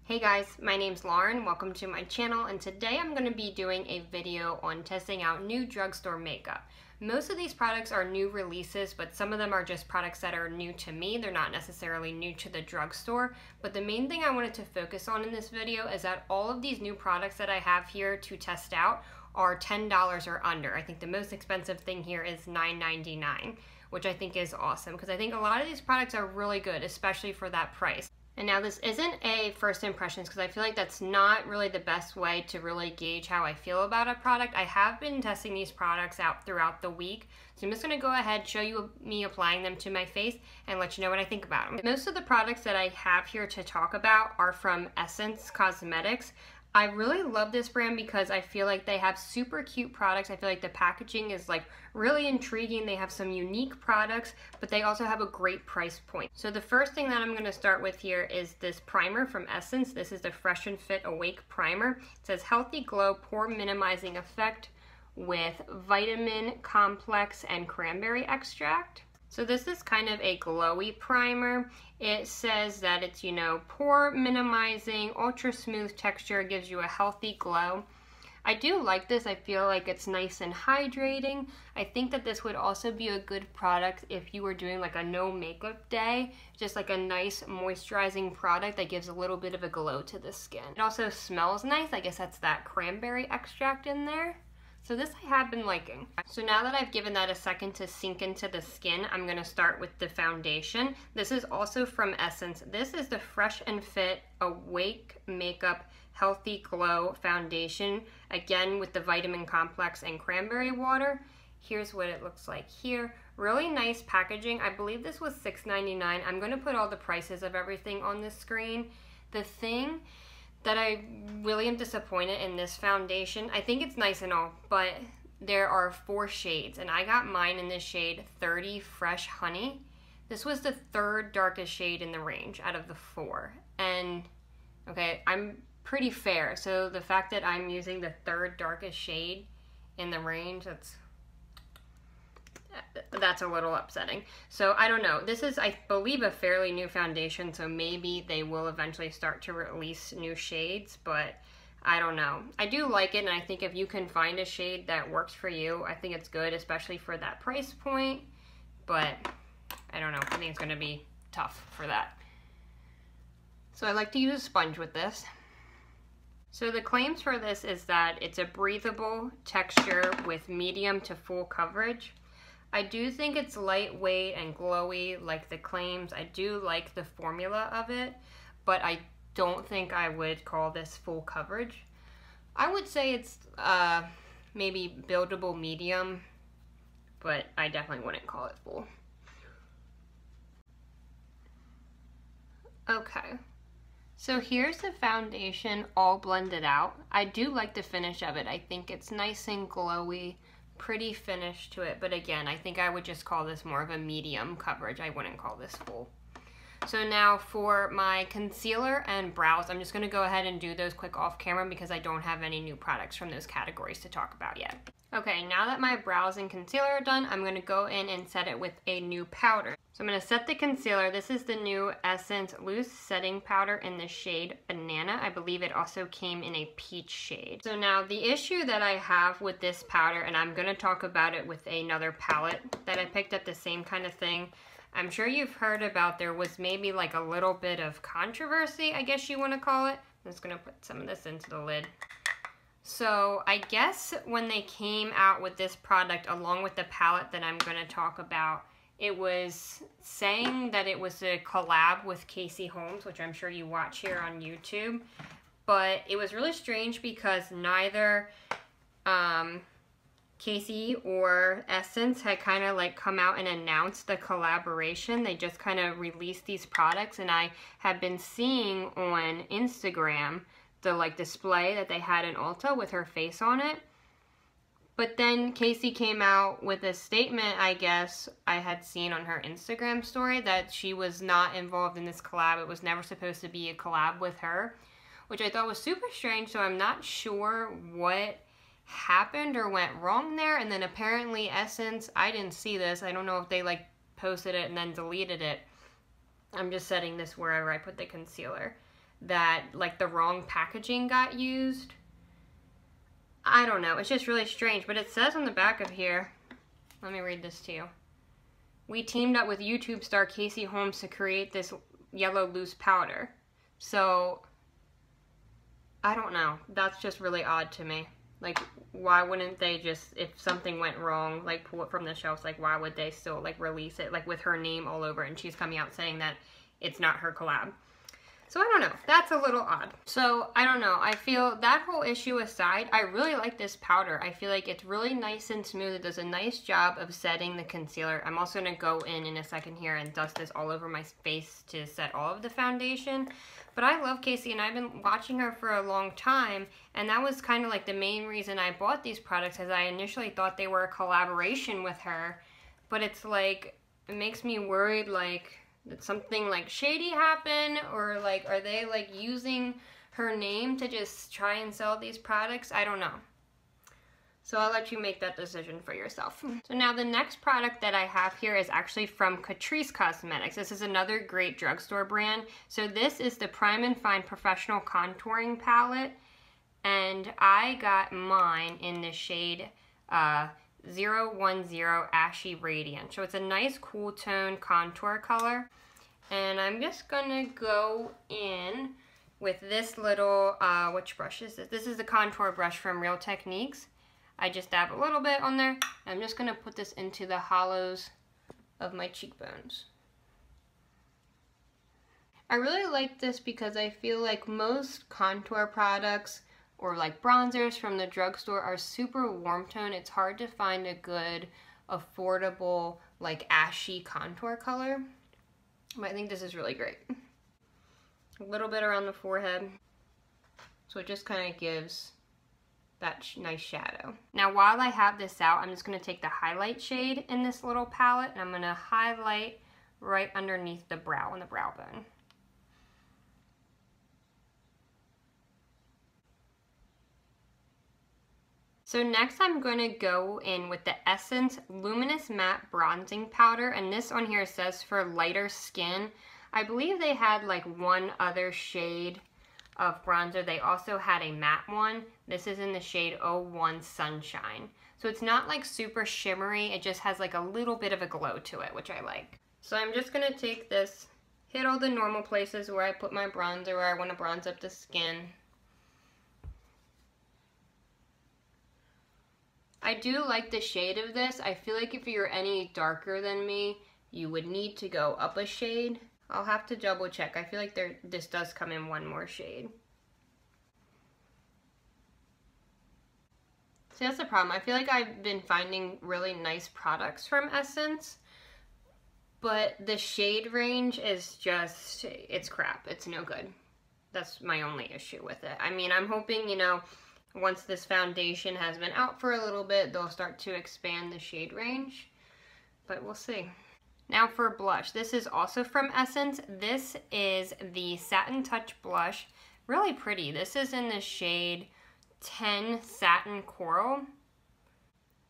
Hey guys, my name's Lauren. Welcome to my channel, and today I'm going to be doing a video on testing out new drugstore makeup. Most of these products are new releases, but some of them are just products that are new to me. They're not necessarily new to the drugstore, but the main thing I wanted to focus on in this video is that all of these new products that I have here to test out are $10 or under. I think the most expensive thing here is $9.99, which I think is awesome because I think a lot of these products are really good, especially for that price. And now this isn't a first impressions because I feel like that's not really the best way to really gauge how I feel about a product. I have been testing these products out throughout the week, so I'm just going to go ahead, show you me applying them to my face, and let you know what I think about them. Most of the products that I have here to talk about are from Essence Cosmetics. I really love this brand because I feel like they have super cute products. I feel like the packaging is like really intriguing. They have some unique products, but they also have a great price point. So the first thing that I'm going to start with here is this primer from Essence. This is the Fresh and Fit Awake Primer. It says Healthy Glow Pore Minimizing Effect with Vitamin Complex and Cranberry Extract. So this is kind of a glowy primer. It says that it's, you know, pore minimizing, ultra smooth texture, gives you a healthy glow. I do like this. I feel like it's nice and hydrating. I think that this would also be a good product if you were doing like a no makeup day, just like a nice moisturizing product that gives a little bit of a glow to the skin. It also smells nice. I guess that's that cranberry extract in there. So this I have been liking. So now that I've given that a second to sink into the skin, I'm going to start with the foundation. This is also from Essence. This is the Fresh and Fit Awake Makeup Healthy Glow Foundation. Again with the vitamin complex and cranberry water. Here's what it looks like here. Really nice packaging. I believe this was $6.99. I'm going to put all the prices of everything on the screen. The thing that I really am disappointed in this foundation, I think it's nice and all, but there are 4 shades, and I got mine in this shade 30 Fresh Honey. This was the 3rd darkest shade in the range out of the 4, and okay, I'm pretty fair, so the fact that I'm using the 3rd darkest shade in the range, that's a little upsetting. So I don't know. This is, I believe, a fairly new foundation, so maybe they will eventually start to release new shades, but I don't know. I do like it, and I think if you can find a shade that works for you, I think it's good, especially for that price point, but I don't know. I think it's going to be tough for that. So I like to use a sponge with this. So the claims for this is that it's a breathable texture with medium to full coverage. I do think it's lightweight and glowy like the claims. I do like the formula of it, but I don't think I would call this full coverage. I would say it's maybe buildable medium, but I definitely wouldn't call it full. Okay, so here's the foundation all blended out. I do like the finish of it. I think it's nice and glowy. Pretty finish to it, but again, I think I would just call this more of a medium coverage. I wouldn't call this full. So now for my concealer and brows, I'm just going to go ahead and do those quick off camera because I don't have any new products from those categories to talk about yet. Okay, now that my brows and concealer are done, I'm going to go in and set it with a new powder. So I'm going to set the concealer. This is the new Essence Loose Setting Powder in the shade Banana. I believe it also came in a peach shade. So now the issue that I have with this powder, and I'm going to talk about it with another palette that I picked up the same kind of thing. I'm sure you've heard about there was maybe like a little bit of controversy, I guess you want to call it. I'm just going to put some of this into the lid. So I guess when they came out with this product along with the palette that I'm going to talk about, it was saying that it was a collab with Casey Holmes, which I'm sure you watch here on YouTube. But it was really strange because neither Casey or Essence had kind of like come out and announced the collaboration. They just kind of released these products, and I have been seeing on Instagram the like display that they had in Ulta with her face on it. But then Casey came out with a statement, I guess, I had seen on her Instagram story that she was not involved in this collab. It was never supposed to be a collab with her, which I thought was super strange, so I'm not sure what happened or went wrong there. And then apparently Essence, I didn't see this. I don't know if they like posted it and then deleted it. I'm just setting this wherever I put the concealer. that like the wrong packaging got used. I don't know, it's just really strange, but it says on the back of here, let me read this to you. We teamed up with YouTube star Casey Holmes to create this yellow loose powder. So, I don't know, that's just really odd to me. Like, why wouldn't they just, if something went wrong, like pull it from the shelves, like why would they still like release it, like with her name all over it, and she's coming out saying that it's not her collab. So I don't know, that's a little odd. So I don't know, I feel that whole issue aside, I really like this powder. I feel like it's really nice and smooth. It does a nice job of setting the concealer. I'm also going to go in a second here and dust this all over my face to set all of the foundation. But I love Casey, and I've been watching her for a long time, and that was kind of like the main reason I bought these products, as I initially thought they were a collaboration with her. But it's like, it makes me worried, like, did something like shady happen, or like are they like using her name to just try and sell these products? I don't know. So I'll let you make that decision for yourself. So now the next product that I have here is actually from Catrice Cosmetics. This is another great drugstore brand. So this is the Prime and Fine Professional Contouring Palette, and I got mine in the shade 010 Ashy Radiance. So it's a nice cool tone contour color. And I'm just gonna go in with this little, which brush is this? This is the contour brush from Real Techniques. I just dab a little bit on there. I'm just gonna put this into the hollows of my cheekbones. I really like this because I feel like most contour products or like bronzers from the drugstore are super warm tone. It's hard to find a good, affordable, like ashy contour color. But I think this is really great. A little bit around the forehead. So it just kind of gives that nice shadow. Now while I have this out, I'm just going to take the highlight shade in this little palette, and I'm going to highlight right underneath the brow, on the brow bone. So next I'm going to go in with the Essence Luminous Matt Bronzing Powder, and this on here says for lighter skin. I believe they had like one other shade of bronzer. They also had a matte one. This is in the shade 01 Sunshine. So it's not like super shimmery, it just has like a little bit of a glow to it, which I like. So I'm just going to take this, hit all the normal places where I put my bronzer, where I want to bronze up the skin. I do like the shade of this. I feel like if you're any darker than me, you would need to go up a shade. I'll have to double check. I feel like this does come in one more shade. See, that's the problem. I feel like I've been finding really nice products from Essence, but the shade range is just, it's crap. It's no good. That's my only issue with it. I mean, I'm hoping, you know, once this foundation has been out for a little bit, they'll start to expand the shade range, but we'll see. Now for blush, this is also from Essence. This is the Satin Touch Blush. Really pretty. This is in the shade 10 Satin Coral.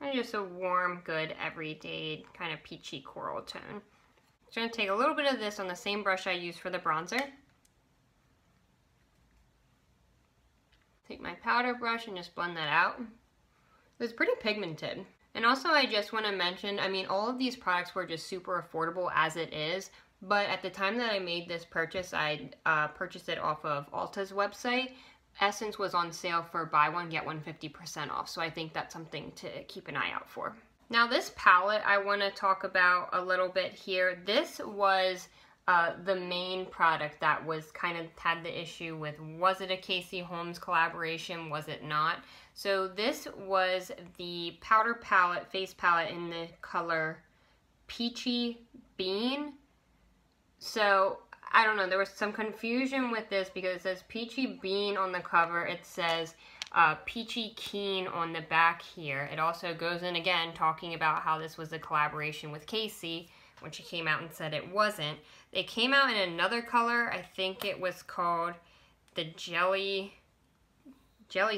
And just a warm, good, everyday kind of peachy coral tone. I'm just going to take a little bit of this on the same brush I used for the bronzer. Take my powder brush and just blend that out. It's pretty pigmented. And also I just want to mention, I mean, all of these products were just super affordable as it is, but at the time that I made this purchase, I purchased it off of Ulta's website. Essence was on sale for buy one, get one 50% off, so I think that's something to keep an eye out for. Now this palette I want to talk about a little bit here. This was the main product that was kind of had the issue with, was it a Casey Holmes collaboration, was it not? So this was the powder palette, face palette in the color Peachy Bean. So I don't know, there was some confusion with this because it says Peachy Bean on the cover, it says Peachy Keen on the back here. It also goes in again talking about how this was a collaboration with Casey, when she came out and said it wasn't. They came out in another color. I think it was called the Jelly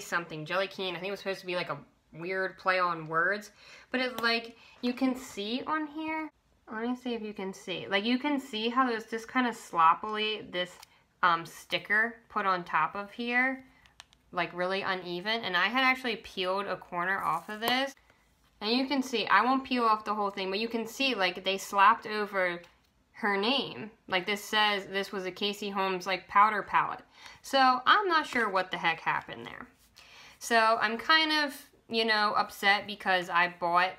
something, Jelly Keen. I think it was supposed to be like a weird play on words. But it's like, you can see on here, let me see if you can see. Like, you can see how there's just kind of sloppily this sticker put on top of here, like really uneven, and I had actually peeled a corner off of this, and you can see, I won't peel off the whole thing, but you can see like they slapped over her name. Like this says this was a Casey Holmes like powder palette. So I'm not sure what the heck happened there. So I'm kind of, you know, upset because I bought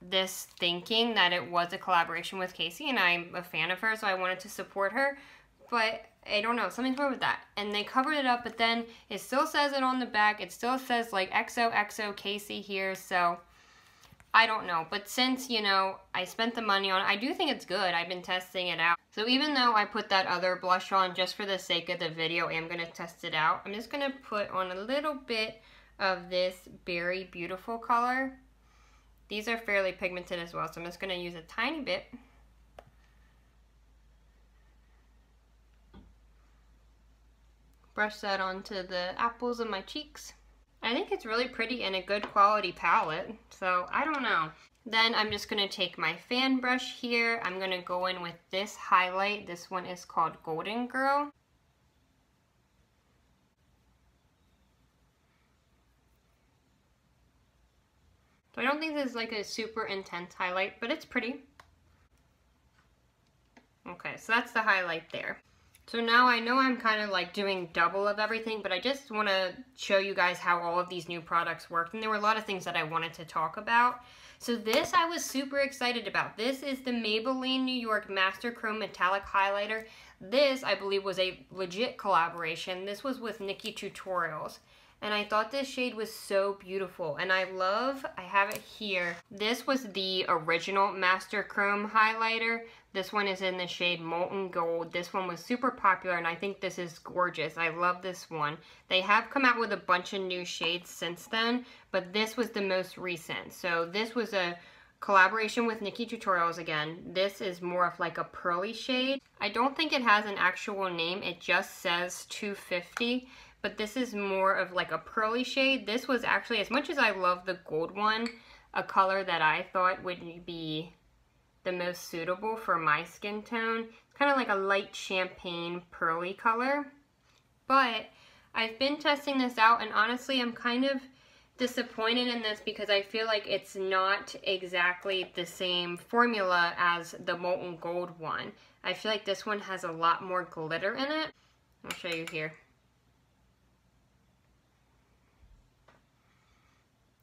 this thinking that it was a collaboration with Casey, and I'm a fan of her, so I wanted to support her, but I don't know, something's wrong with that. And they covered it up, but then it still says it on the back. It still says like XOXO Casey here, so I don't know. But since, you know, I spent the money on it, I do think it's good. I've been testing it out. So even though I put that other blush on just for the sake of the video, I'm going to test it out. I'm just going to put on a little bit of this Berry Beautiful color. These are fairly pigmented as well, so I'm just going to use a tiny bit. Brush that onto the apples of my cheeks. I think it's really pretty and a good quality palette, so I don't know. Then I'm just going to take my fan brush here. I'm going to go in with this highlight. This one is called Golden Girl. So I don't think this is like a super intense highlight, but it's pretty. Okay, so that's the highlight there. So now I know I'm kind of like doing double of everything, but I just want to show you guys how all of these new products worked. And there were a lot of things that I wanted to talk about. So this I was super excited about. This is the Maybelline New York Master Chrome Metallic Highlighter. This, I believe, was a legit collaboration. This was with Nikkitutorials. And I thought this shade was so beautiful. And I have it here. This was the original Master Chrome highlighter. This one is in the shade Molten Gold. This one was super popular, and I think this is gorgeous. I love this one. They have come out with a bunch of new shades since then, but this was the most recent. So this was a collaboration with Nikkitutorials again. This is more of like a pearly shade. I don't think it has an actual name. It just says 250. But this is more of like a pearly shade. This was actually, as much as I love the gold one, a color that I thought would be the most suitable for my skin tone. It's kind of like a light champagne pearly color. But I've been testing this out, and honestly I'm kind of disappointed in this because I feel like it's not exactly the same formula as the Molten Gold one. I feel like this one has a lot more glitter in it. I'll show you here.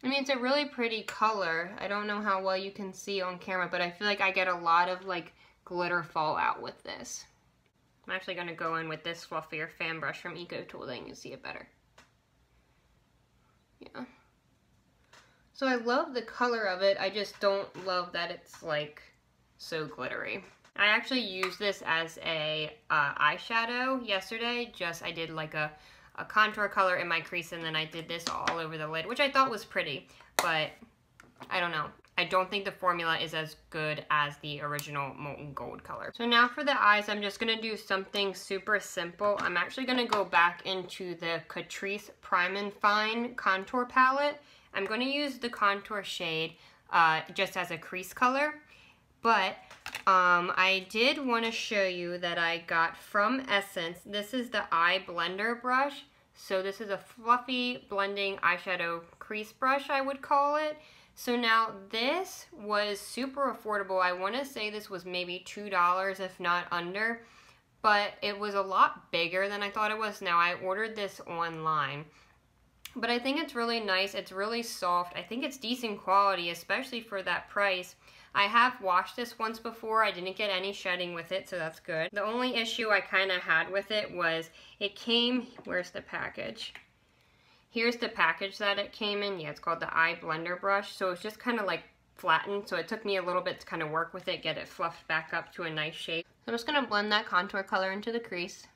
I mean, it's a really pretty color. I don't know how well you can see on camera, but I feel like I get a lot of like glitter fallout with this. I'm actually going to go in with this fluffier fan brush from EcoTool, then you can see it better. Yeah. So I love the color of it, I just don't love that it's like so glittery. I actually used this as a eyeshadow yesterday. I did like a contour color in my crease, and then I did this all over the lid, which I thought was pretty, but I don't know. I don't think the formula is as good as the original Molten Gold color. So now for the eyes, I'm just going to do something super simple. I'm actually going to go back into the Catrice Prime and Fine contour palette. I'm going to use the contour shade just as a crease color, but I did want to show you that I got from Essence. This is the eye blender brush. So this is a fluffy blending eyeshadow crease brush, I would call it. So now this was super affordable. I want to say this was maybe $2, if not under, but it was a lot bigger than I thought it was. Now I ordered this online, but I think it's really nice. It's really soft. I think it's decent quality, especially for that price. I have washed this once before. I didn't get any shedding with it, so that's good. The only issue I kind of had with it was it came, where's the package? Here's the package that it came in. Yeah, it's called the Eye Blender Brush. So it's just kind of like flattened, so it took me a little bit to kind of work with it, get it fluffed back up to a nice shape. So I'm just going to blend that contour color into the crease.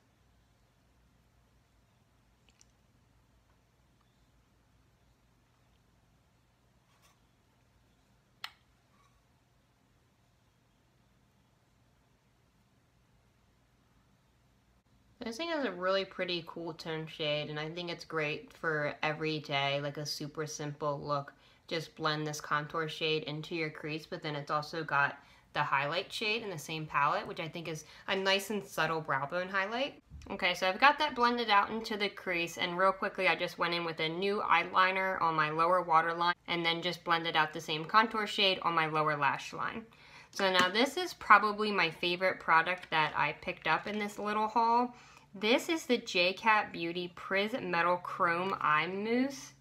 This thing has a really pretty cool tone shade, and I think it's great for every day, like a super simple look. Just blend this contour shade into your crease, but then it's also got the highlight shade in the same palette, which I think is a nice and subtle brow bone highlight. Okay, so I've got that blended out into the crease, and real quickly I just went in with a new eyeliner on my lower waterline and then just blended out the same contour shade on my lower lash line. So now this is probably my favorite product that I picked up in this little haul. This is the JCat Beauty Prismetal Chrome Eye Mousse.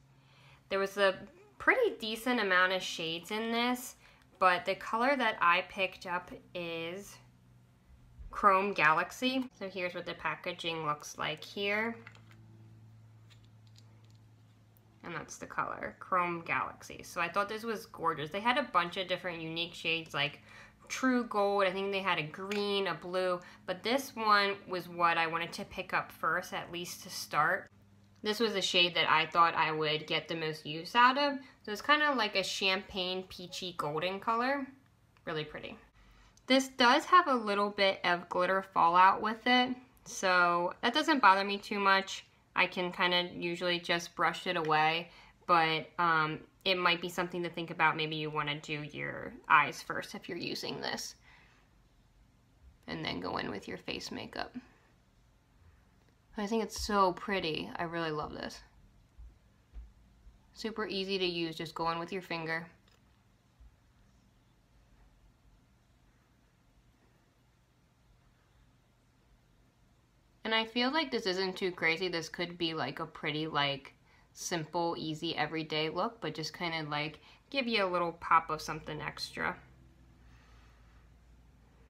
There was a pretty decent amount of shades in this, but the color that I picked up is Chrome Galaxy. So here's what the packaging looks like here. And that's the color, Chrome Galaxy. So I thought this was gorgeous. They had a bunch of different unique shades like True Gold. I think they had a green, a blue, but this one was what I wanted to pick up first, at least to start. This was a shade that I thought I would get the most use out of. So it's kind of like a champagne peachy golden color. Really pretty. This does have a little bit of glitter fallout with it, so that doesn't bother me too much. I can kind of usually just brush it away, but it might be something to think about. Maybe you want to do your eyes first if you're using this, and then go in with your face makeup. I think it's so pretty. I really love this. Super easy to use, just go in with your finger. And I feel like this isn't too crazy. This could be like a pretty like simple, easy, everyday look, but just kind of like give you a little pop of something extra.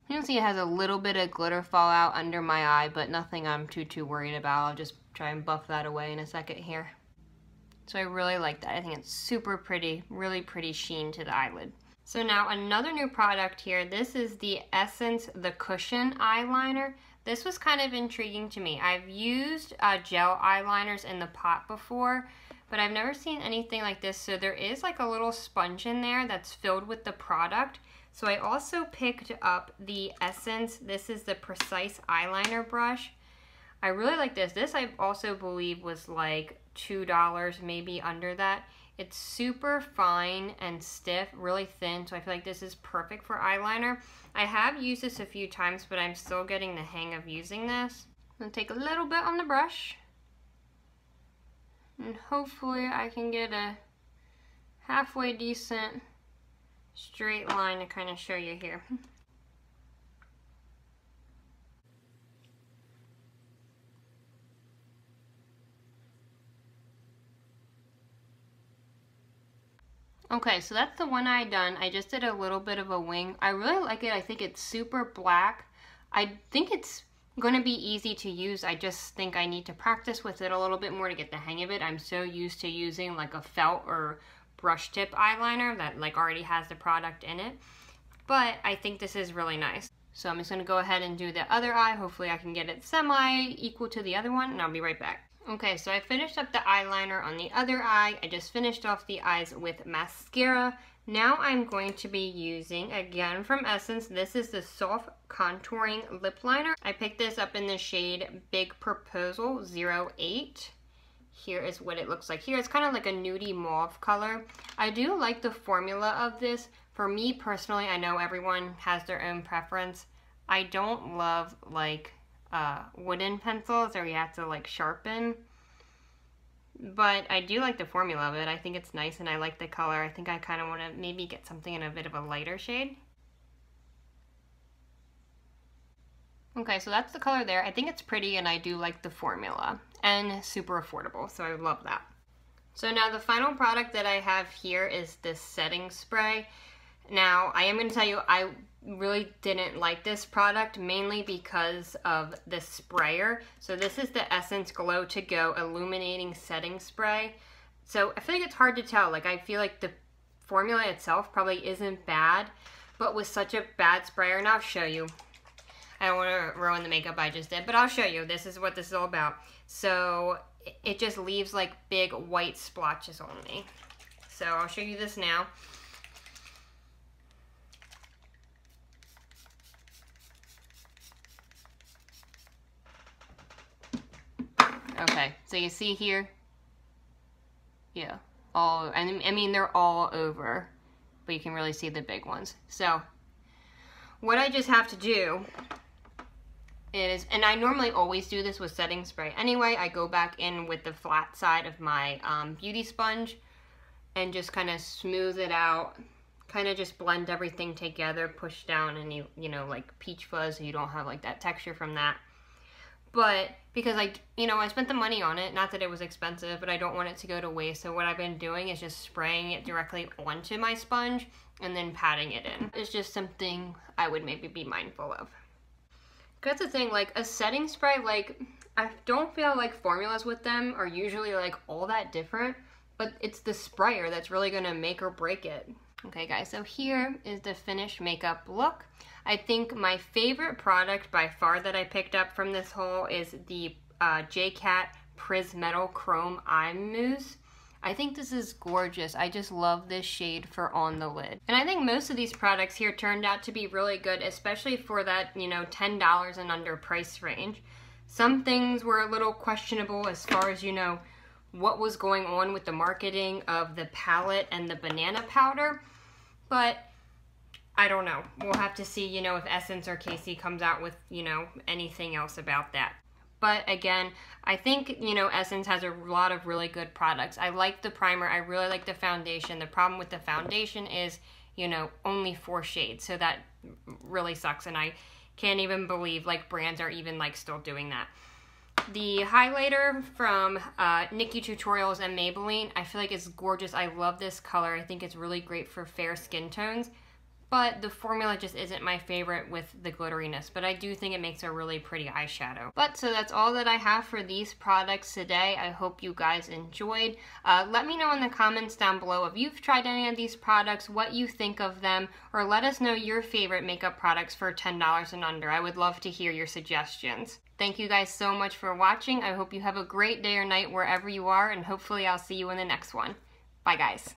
You can see it has a little bit of glitter fallout under my eye, but nothing I'm too worried about. I'll just try and buff that away in a second here. So I really like that. I think it's super pretty, really pretty sheen to the eyelid. So now another new product here. This is the Essence The Cushion Eyeliner. This was kind of intriguing to me. I've used gel eyeliners in the pot before, but I've never seen anything like this. So there is like a little sponge in there that's filled with the product. So I also picked up the Essence. This is the Precise Eyeliner Brush. I really like this. This I also believe was like $2, maybe under that. It's super fine and stiff, really thin, so I feel like this is perfect for eyeliner. I have used this a few times, but I'm still getting the hang of using this. I'm gonna take a little bit on the brush, and hopefully I can get a halfway decent straight line to kind of show you here. Okay, so that's the one I done. I just did a little bit of a wing. I really like it. I think it's super black. I think it's going to be easy to use. I just think I need to practice with it a little bit more to get the hang of it. I'm so used to using like a felt or brush tip eyeliner that like already has the product in it. But I think this is really nice. So I'm just going to go ahead and do the other eye. Hopefully I can get it semi-equal to the other one, and I'll be right back. Okay, so I finished up the eyeliner on the other eye. I just finished off the eyes with mascara. Now I'm going to be using, again from Essence, this is the Soft Contouring Lip Liner. I picked this up in the shade Big Proposal 08. Here is what it looks like here. It's kind of like a nudie mauve color. I do like the formula of this. For me personally, I know everyone has their own preference. I don't love like wooden pencils or you have to like sharpen, but I do like the formula of it. I think it's nice and I like the color. I think I kind of want to maybe get something in a bit of a lighter shade. Okay, so that's the color there. I think it's pretty and I do like the formula and super affordable, so I love that. So now the final product that I have here is this setting spray. Now I am going to tell you I really didn't like this product mainly because of the sprayer. So this is the Essence Glow To Go Illuminating Setting Spray. So I feel like it's hard to tell. Like I feel like the formula itself probably isn't bad, but with such a bad sprayer, and I'll show you. I don't want to ruin the makeup I just did, but I'll show you. This is what this is all about. So it just leaves like big white splotches on me. So I'll show you this now. Okay, so you see here, yeah, I mean they're all over, but you can really see the big ones. So what I just have to do is, and I normally always do this with setting spray anyway, I go back in with the flat side of my beauty sponge and just kind of smooth it out, kind of just blend everything together, push down any, you know, like peach fuzz so you don't have like that texture from that. But because I spent the money on it, not that it was expensive, but I don't want it to go to waste. So what I've been doing is just spraying it directly onto my sponge and then patting it in. It's just something I would maybe be mindful of. That's the thing, like a setting spray, like I don't feel like formulas with them are usually like all that different, but it's the sprayer that's really gonna make or break it. Okay guys, so here is the finished makeup look. I think my favorite product by far that I picked up from this haul is the J-Cat Prismetal Chrome Eye Mousse. I think this is gorgeous. I just love this shade for on the lid. And I think most of these products here turned out to be really good, especially for that, you know, $10 and under price range. Some things were a little questionable as far as, you know, what was going on with the marketing of the palette and the banana powder, but I don't know. We'll have to see, you know, if Essence or Casey comes out with, you know, anything else about that. But again, I think, you know, Essence has a lot of really good products. I like the primer. I really like the foundation. The problem with the foundation is, you know, only 4 shades. So that really sucks. And I can't even believe, like, brands are even, like, still doing that. The highlighter from Nikkitutorialshighlighter and Maybelline, I feel like it's gorgeous. I love this color. I think it's really great for fair skin tones. But the formula just isn't my favorite with the glitteriness, but I do think it makes a really pretty eyeshadow. But so that's all that I have for these products today. I hope you guys enjoyed. Let me know in the comments down below if you've tried any of these products, what you think of them, or let us know your favorite makeup products for $10 and under. I would love to hear your suggestions. Thank you guys so much for watching. I hope you have a great day or night wherever you are, and hopefully I'll see you in the next one. Bye guys.